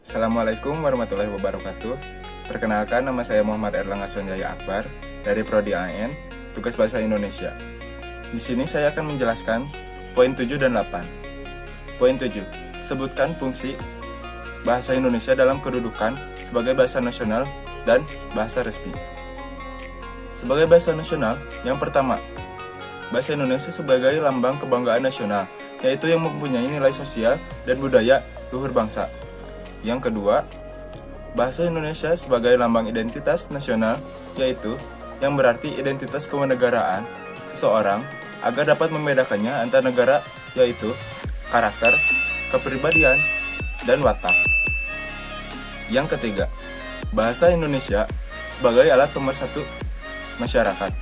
Assalamualaikum warahmatullahi wabarakatuh. Perkenalkan, nama saya Muhammad Erlangga Sonjaya Akbar dari Prodi AN, Tugas Bahasa Indonesia. Di sini saya akan menjelaskan poin 7 dan 8. Poin 7. Sebutkan fungsi bahasa Indonesia dalam kedudukan sebagai bahasa nasional dan bahasa resmi. Sebagai bahasa nasional, yang pertama, bahasa Indonesia sebagai lambang kebanggaan nasional, yaitu yang mempunyai nilai sosial dan budaya luhur bangsa. Yang kedua, bahasa Indonesia sebagai lambang identitas nasional, yaitu yang berarti identitas kewarganegaraan seseorang agar dapat membedakannya antar negara, yaitu karakter, kepribadian, dan watak. Yang ketiga, bahasa Indonesia sebagai alat pemersatu masyarakat,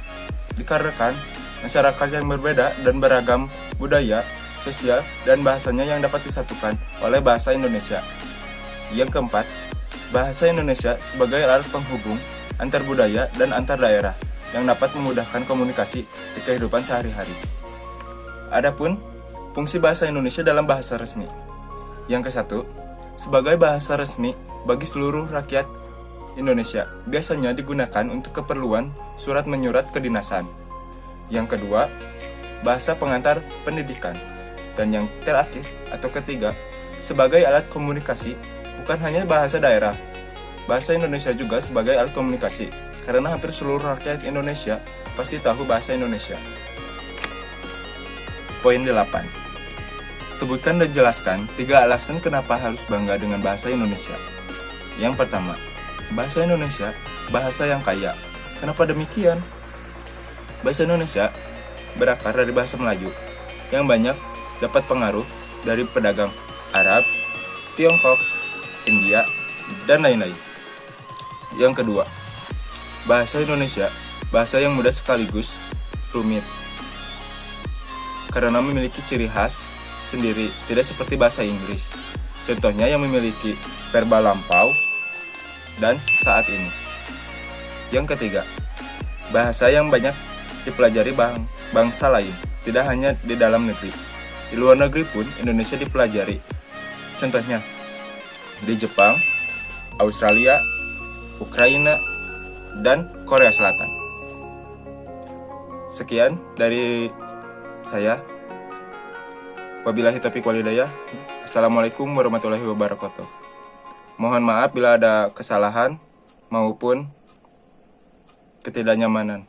dikarenakan masyarakat yang berbeda dan beragam budaya, sosial, dan bahasanya yang dapat disatukan oleh bahasa Indonesia. Yang keempat, bahasa Indonesia sebagai alat penghubung antar budaya dan antar daerah yang dapat memudahkan komunikasi di kehidupan sehari-hari. Adapun fungsi bahasa Indonesia dalam bahasa resmi. Yang kesatu, sebagai bahasa resmi bagi seluruh rakyat Indonesia, biasanya digunakan untuk keperluan surat menyurat kedinasan. Yang kedua, bahasa pengantar pendidikan. Dan yang terakhir atau ketiga, sebagai alat komunikasi bukan hanya bahasa daerah, bahasa Indonesia juga sebagai alat komunikasi, karena hampir seluruh rakyat Indonesia pasti tahu bahasa Indonesia. Poin 8. Sebutkan dan jelaskan 3 alasan kenapa harus bangga dengan bahasa Indonesia. Yang pertama, bahasa Indonesia bahasa yang kaya. Kenapa demikian? Bahasa Indonesia berakar dari bahasa Melayu, yang banyak dapat pengaruh dari pedagang Arab, Tiongkok, India, dan lain-lain. Yang kedua, bahasa Indonesia bahasa yang mudah sekaligus rumit, karena memiliki ciri khas sendiri, tidak seperti bahasa Inggris. Contohnya yang memiliki verba lampau dan saat ini. Yang ketiga, bahasa yang banyak dipelajari bangsa lain, tidak hanya di dalam negeri. Di luar negeri pun Indonesia dipelajari. Contohnya di Jepang, Australia, Ukraina, dan Korea Selatan. Sekian dari saya. Wabillahi taufiq wal hidayah. Assalamualaikum warahmatullahi wabarakatuh. Mohon maaf bila ada kesalahan maupun ketidaknyamanan.